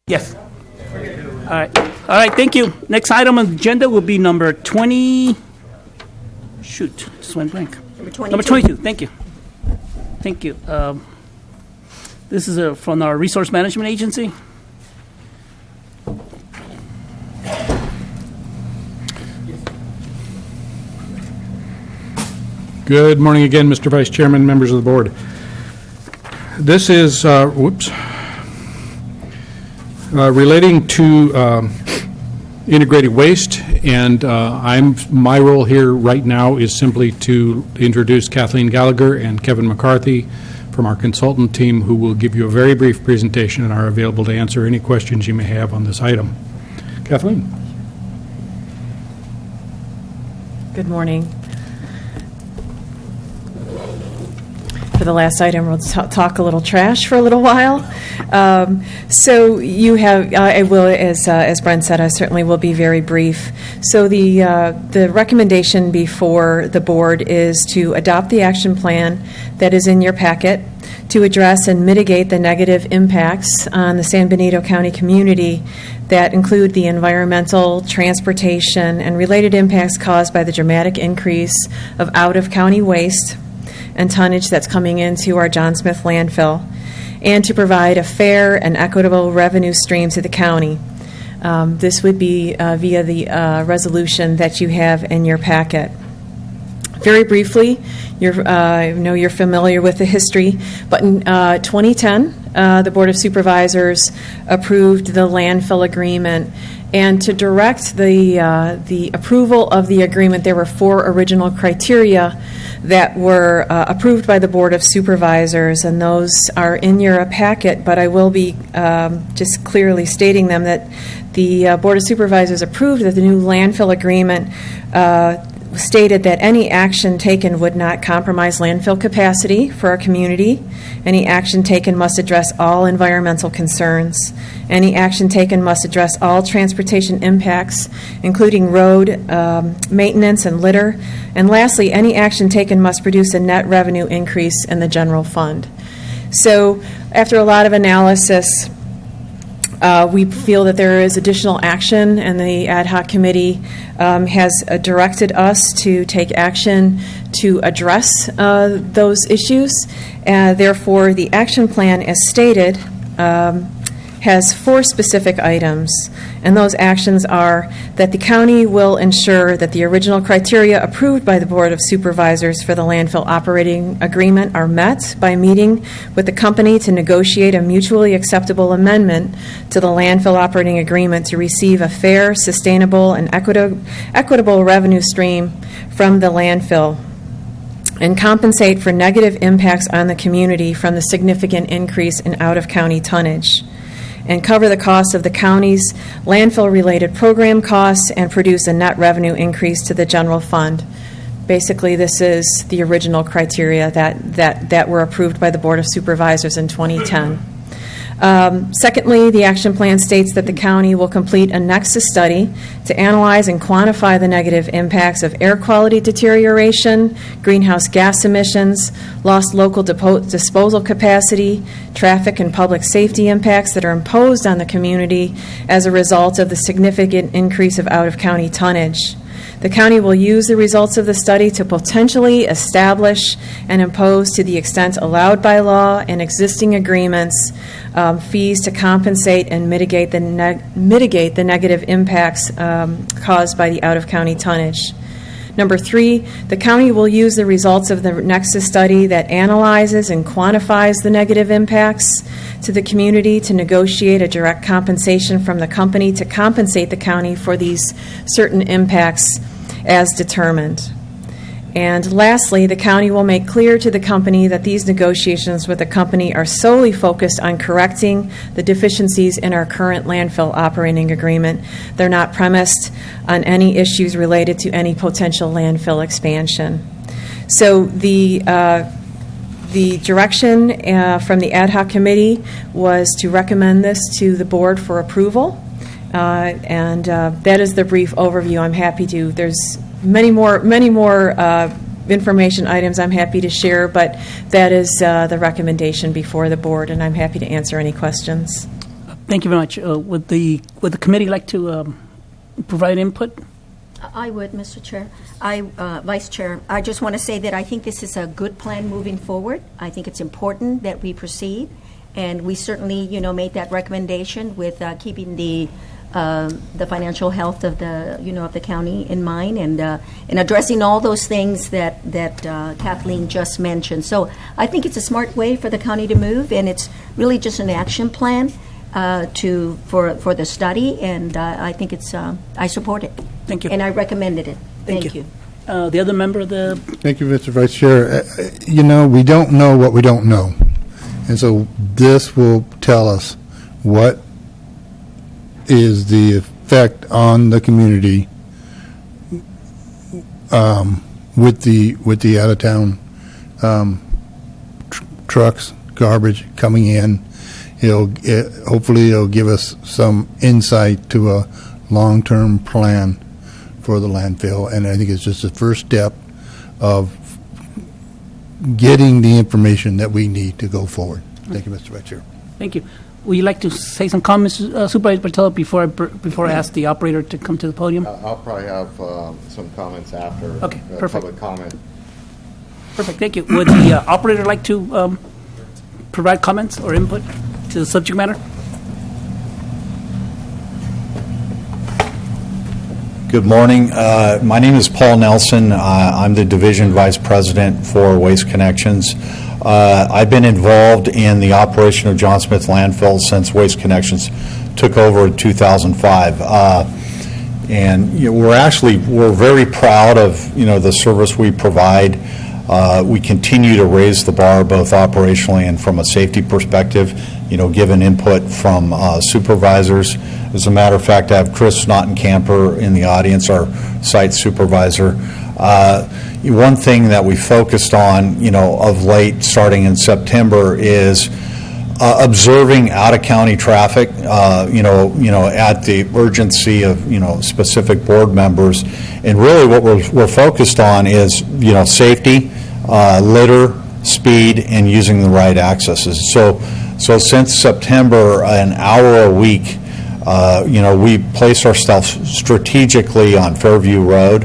Yes. All right. All right, thank you. Next item on the agenda will be number 20. Shoot, just went blank. Number 22. Thank you. Thank you. This is from our Resource Management Agency. Good morning again, Mr. Vice Chairman, members of the board. This is, relating to integrated waste, and my role here right now is simply to introduce Kathleen Gallagher and Kevin McCarthy from our consultant team, who will give you a very brief presentation and are available to answer any questions you may have on this item. Kathleen. Good morning. For the last item, we'll talk a little trash for a little while. So you have, I will, as Brent said, I certainly will be very brief. So the recommendation before the board is to adopt the action plan that is in your packet to address and mitigate the negative impacts on the San Benito County community that include the environmental, transportation, and related impacts caused by the dramatic increase of out-of-county waste and tonnage that's coming into our John Smith landfill, and to provide a fair and equitable revenue stream to the county. This would be via the resolution that you have in your packet. Very briefly, I know you're familiar with the history, but in 2010, the Board of Supervisors approved the landfill agreement. And to direct the approval of the agreement, there were 4 original criteria that were approved by the Board of Supervisors, and those are in your packet, but I will be just clearly stating them, that the Board of Supervisors approved that the new landfill agreement stated that any action taken would not compromise landfill capacity for our community. Any action taken must address all environmental concerns. Any action taken must address all transportation impacts, including road maintenance and litter. And lastly, any action taken must produce a net revenue increase in the general fund. So after a lot of analysis, we feel that there is additional action, and the ad hoc committee has directed us to take action to address those issues. Therefore, the action plan, as stated, has 4 specific items, and those actions are that the county will ensure that the original criteria approved by the Board of Supervisors for the landfill operating agreement are met by meeting with the company to negotiate a mutually acceptable amendment to the landfill operating agreement to receive a fair, sustainable, and equitable revenue stream from the landfill, and compensate for negative impacts on the community from the significant increase in out-of-county tonnage, and cover the costs of the county's landfill-related program costs and produce a net revenue increase to the general fund. Basically, this is the original criteria that were approved by the Board of Supervisors in 2010. Secondly, the action plan states that the county will complete a nexus study to analyze and quantify the negative impacts of air quality deterioration, greenhouse gas emissions, lost local disposal capacity, traffic and public safety impacts that are imposed on the community as a result of the significant increase of out-of-county tonnage. The county will use the results of the study to potentially establish and impose, to the extent allowed by law and existing agreements, fees to compensate and mitigate the negative impacts caused by the out-of-county tonnage. Number 3, the county will use the results of the Nexus study that analyzes and quantifies the negative impacts to the community to negotiate a direct compensation from the company to compensate the county for these certain impacts as determined. And lastly, the county will make clear to the company that these negotiations with the company are solely focused on correcting the deficiencies in our current landfill operating agreement. They're not premised on any issues related to any potential landfill expansion. So the direction from the ad hoc committee was to recommend this to the board for approval. And that is the brief overview. I'm happy to. There's many more information items I'm happy to share, but that is the recommendation before the board, and I'm happy to answer any questions. Thank you very much. Would the committee like to provide input? I would, Mr. Chair. Vice Chair, I just want to say that I think this is a good plan moving forward. I think it's important that we proceed, and we certainly, made that recommendation with keeping the financial health of the county in mind, and addressing all those things that Kathleen just mentioned. So I think it's a smart way for the county to move, and it's really just an action plan for the study, and I think it's I support it. Thank you. And I recommended it. Thank you. The other member of the... Thank you, Mr. Vice Chair. We don't know what we don't know. And so this will tell us what is the effect on the community with the out-of-town trucks, garbage coming in. Hopefully it'll give us some insight to a long-term plan for the landfill, and I think it's just the first step of getting the information that we need to go forward. Thank you, Mr. Vice Chair. Thank you. Would you like to say some comments, Supervisor Bartello, before I ask the operator to come to the podium? I'll probably have some comments after Okay, perfect. public comment. Perfect, thank you. Would the operator like to provide comments or input to the subject matter? Good morning. My name is Paul Nelson. I'm the Division Vice President for Waste Connections. I've been involved in the operation of John Smith Landfill since Waste Connections took over in 2005. And we're very proud of the service we provide. We continue to raise the bar both operationally and from a safety perspective, given input from supervisors. As a matter of fact, I have Chris Snottenkamper in the audience, our site supervisor. One thing that we focused on, of late, starting in September, is observing out-of-county traffic, at the urgency of, specific board members. And really what we're focused on is, safety, litter, speed, and using the right accesses. So since September, an hour a week, we place ourselves strategically on Fairview Road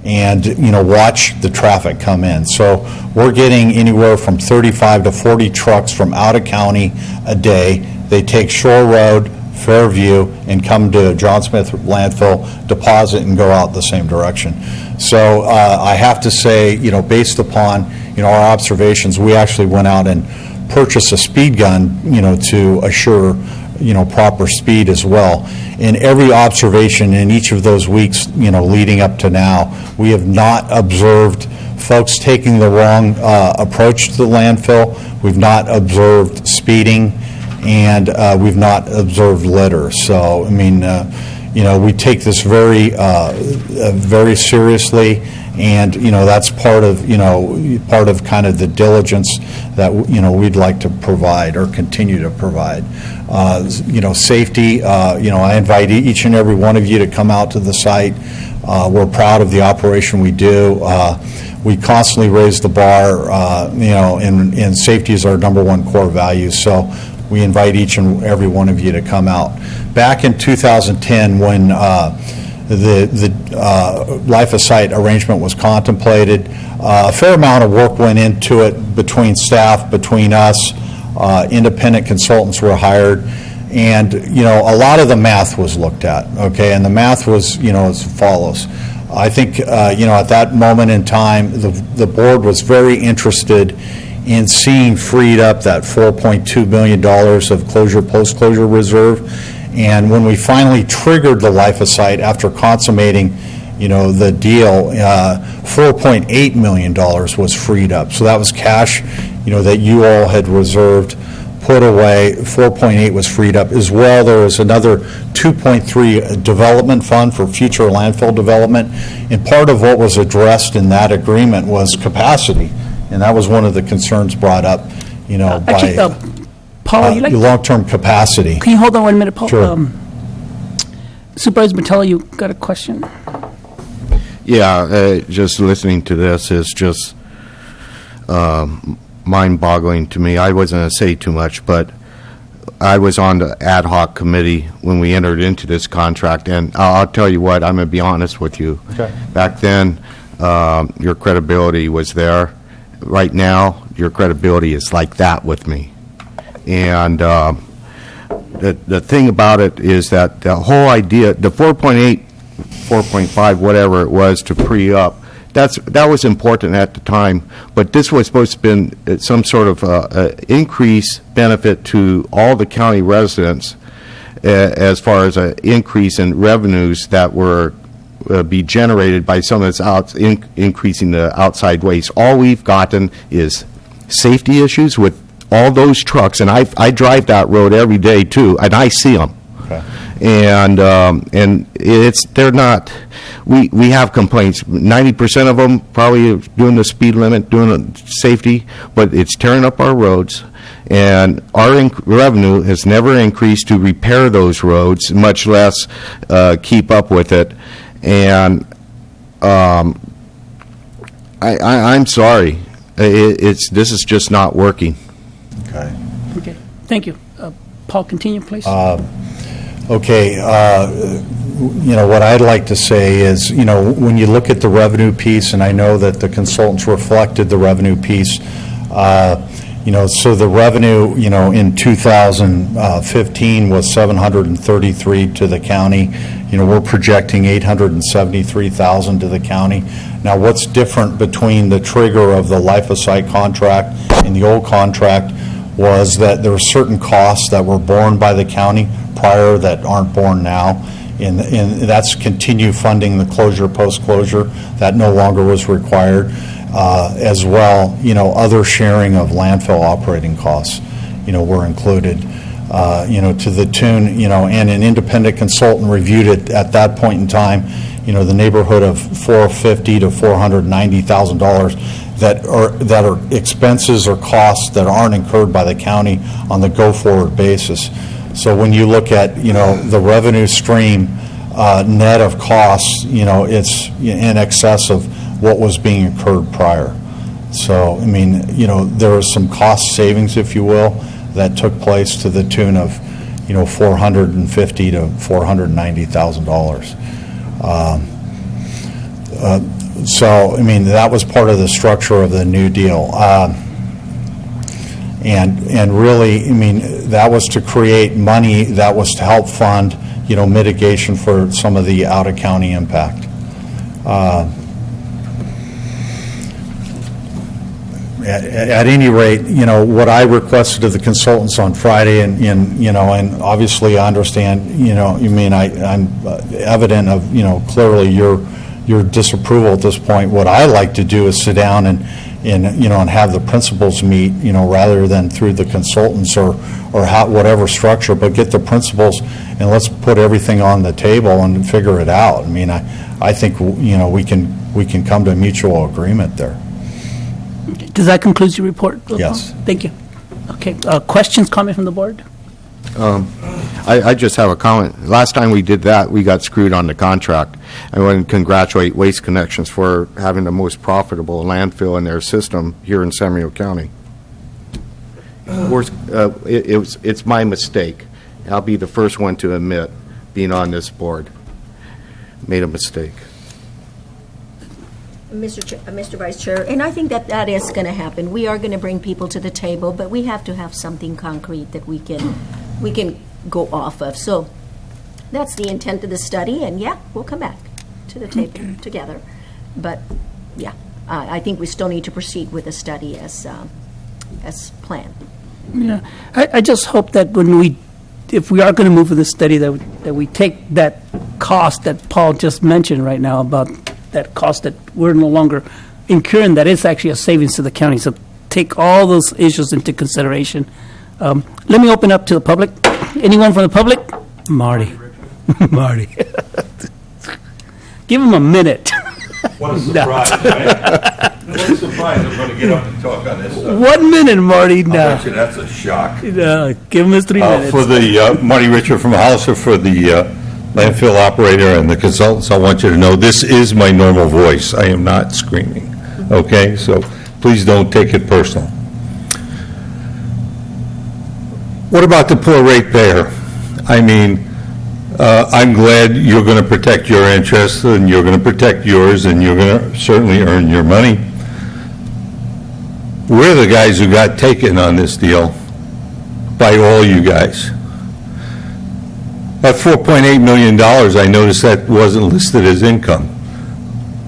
and, watch the traffic come in. So we're getting anywhere from 35 to 40 trucks from out of county a day. They take Shore Road, Fairview, and come to John Smith Landfill, deposit, and go out the same direction. So I have to say, based upon, our observations, we actually went out and purchased a speed gun, to assure, proper speed as well. In every observation in each of those weeks, leading up to now, we have not observed folks taking the wrong approach to the landfill. We've not observed speeding, and we've not observed litter. So, we take this very, very seriously, and that's part of kind of the diligence that we'd like to provide or continue to provide. Safety. I invite each and every one of you to come out to the site. We're proud of the operation we do. We constantly raise the bar. And safety is our number one core value. So we invite each and every one of you to come out. Back in 2010, when the life of site arrangement was contemplated, a fair amount of work went into it between staff, between us. Independent consultants were hired, and a lot of the math was looked at. Okay, and the math was as follows. I think at that moment in time, the board was very interested in seeing freed up that $4.2 million of post-closure reserve. And when we finally triggered the life of site after consummating, the deal, $4.8 million was freed up. So that was cash, that you all had reserved, put away. 4.8 was freed up as well. There was another 2.3 development fund for future landfill development. And part of what was addressed in that agreement was capacity. And that was one of the concerns brought up, by Paul, you like long-term capacity. Can you hold on 1 minute, Paul? Sure. Supervisor Bartello, you got a question? Yeah, just listening to this is just mind-boggling to me. I wasn't going to say too much, but I was on the ad hoc committee when we entered into this contract, and I'll tell you what, I'm going to be honest with you. Okay. Back then, your credibility was there. Right now, your credibility is like that with me. And the thing about it is that the whole idea, the 4.8, 4.5, whatever it was to pre-up, that was important at the time, but this was supposed to be some sort of increase benefit to all the county residents as far as an increase in revenues that were be generated by some of this increasing the outside waste. All we've gotten is safety issues with all those trucks, and I drive that road every day too, and I see them. Okay. And they're not. We have complaints. 90% of them probably doing the speed limit, doing the safety, but it's tearing up our roads. And our revenue has never increased to repair those roads, much less keep up with it. And I'm sorry, this is just not working. Okay. Okay, thank you. Paul, continue, please. Okay, what I'd like to say is, when you look at the revenue piece, and I know that the consultants reflected the revenue piece, so the revenue, in 2015 was 733 to the county. We're projecting 873,000 to the county. Now, what's different between the trigger of the life of site contract and the old contract was that there were certain costs that were borne by the county prior that aren't borne now, and that's continue funding the closure post-closure. That no longer was required. As well, other sharing of landfill operating costs, were included, to the tune, and an independent consultant reviewed it at that point in time, the neighborhood of $450,000 to $490,000 that are expenses or costs that aren't incurred by the county on the go-forward basis. So when you look at, the revenue stream net of costs, it's in excess of what was being incurred prior. So, there was some cost savings, if you will, that took place to the tune of, $450,000 to $490,000. So, that was part of the structure of the New Deal. And really, that was to create money that was to help fund, mitigation for some of the out-of-county impact. At any rate, what I requested of the consultants on Friday, and obviously I understand, I'm evident of, clearly your disapproval at this point. What I like to do is sit down and have the principals meet, rather than through the consultants or whatever structure, but get the principals and let's put everything on the table and figure it out. I think, we can come to a mutual agreement there. Does that conclude your report? Yes. Thank you. Okay, questions, comment from the board? I just have a comment. Last time we did that, we got screwed on the contract. I want to congratulate Waste Connections for having the most profitable landfill in their system here in San Diego County. It's my mistake. I'll be the first one to admit, being on this board, made a mistake. Mr. Vice Chair, and I think that is going to happen. We are going to bring people to the table, but we have to have something concrete that we can go off of. So that's the intent of the study, and we'll come back to the table together. But I think we still need to proceed with the study as planned. Yeah, I just hope that if we are going to move with this study, that we take that cost that Paul just mentioned right now about that cost that we're no longer incurring, that is actually a savings to the county. So take all those issues into consideration. Let me open up to the public. Anyone from the public? Marty. Marty. Give him a minute. What a surprise, right? What a surprise. I'm going to get up and talk on this stuff. 1 minute, Marty. I bet you that's a shock. Give him his 3 minutes. For the Marty Richard from Hauser, for the landfill operator and the consultants, I want you to know this is my normal voice. I am not screaming. Okay? So please don't take it personal. What about the poor ratepayer? I mean, I'm glad you're going to protect your interests, and you're going to protect yours, and you're going to certainly earn your money. We're the guys who got taken on this deal by all you guys. That $4.8 million, I noticed that wasn't listed as income.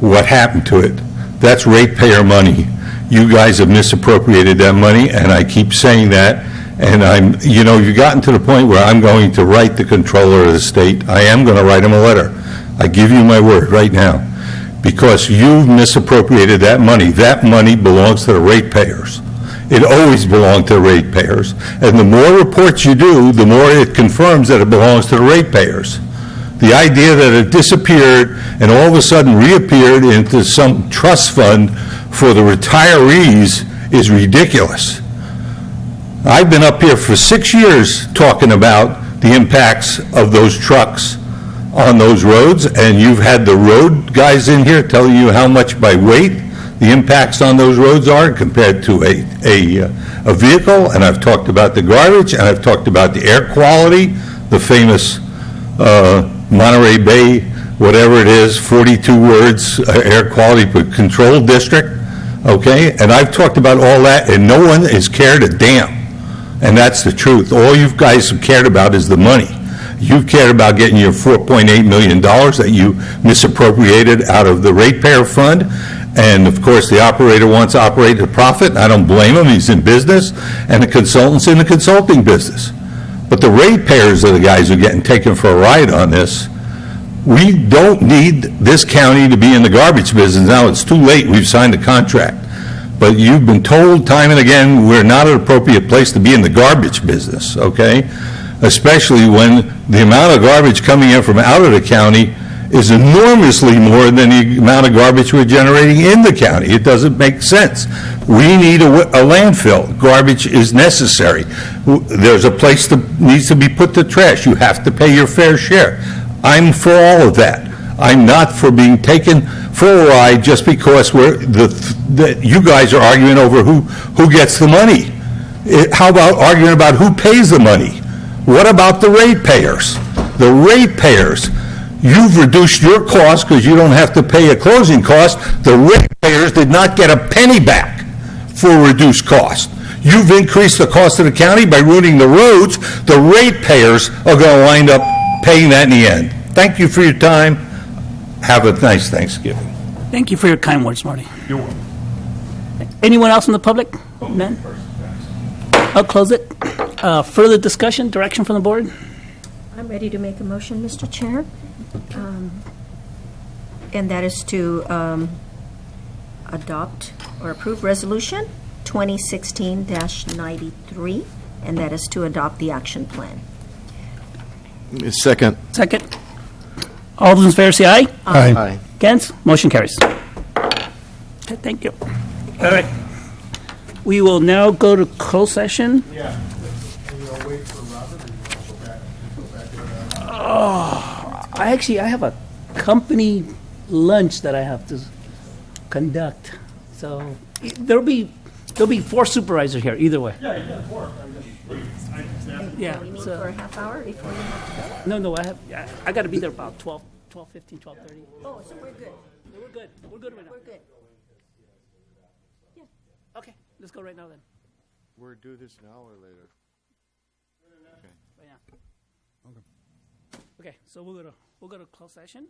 What happened to it? That's ratepayer money. You guys have misappropriated that money, and I keep saying that. And you've gotten to the point where I'm going to write the controller of the state. I am going to write him a letter. I give you my word right now. Because you've misappropriated that money. That money belongs to the ratepayers. It always belonged to the ratepayers. And the more reports you do, the more it confirms that it belongs to the ratepayers. The idea that it disappeared and all of a sudden reappeared into some trust fund for the retirees is ridiculous. I've been up here for 6 years talking about the impacts of those trucks on those roads, and you've had the road guys in here telling you how much by weight the impacts on those roads are compared to a vehicle, and I've talked about the garbage, and I've talked about the air quality, the famous Monterey Bay, whatever it is, 42 words, air quality control district, okay? And I've talked about all that, and no one has cared a damn. And that's the truth. All you guys have cared about is the money. You've cared about getting your $4.8 million that you misappropriated out of the ratepayer fund. And, of course, the operator wants to operate at a profit. I don't blame him. He's in business. And the consultant's in the consulting business. But the ratepayers are the guys who are getting taken for a ride on this. We don't need this county to be in the garbage business. Now it's too late. We've signed the contract. But you've been told time and again we're not an appropriate place to be in the garbage business, okay? Especially when the amount of garbage coming in from out of the county is enormously more than the amount of garbage we're generating in the county. It doesn't make sense. We need a landfill. Garbage is necessary. There's a place that needs to be put to trash. You have to pay your fair share. I'm for all of that. I'm not for being taken for a ride just because you guys are arguing over who gets the money. How about arguing about who pays the money? What about the ratepayers? The ratepayers, you've reduced your cost because you don't have to pay a closing cost. The ratepayers did not get a penny back for reduced cost. You've increased the cost of the county by ruining the roads. The ratepayers are going to wind up paying that in the end. Thank you for your time. Have a nice Thanksgiving. Thank you for your kind words, Marty. You're welcome. Anyone else in the public? None? I'll close it. Further discussion, direction from the board? I'm ready to make a motion, Mr. Chair. And that is to adopt or approve resolution 2016-93, and that is to adopt the action plan. Second. Second. All those in favor say aye. Aye. Against? Motion carries. Okay, thank you. All right. We will now go to closed session. Yeah. Wait for Robert, or you want to go back to I have a company lunch that I have to conduct. So there'll be 4 supervisors here either way. Yeah, 4. Yeah. We meet for a half hour before you have to go? No, I got to be there about 12:15, 12:30. Oh, so we're good. We're good. We're good right now. We're good. Okay, let's go right now then. We're do this now or later? Right now. Okay, so we'll go to closed session.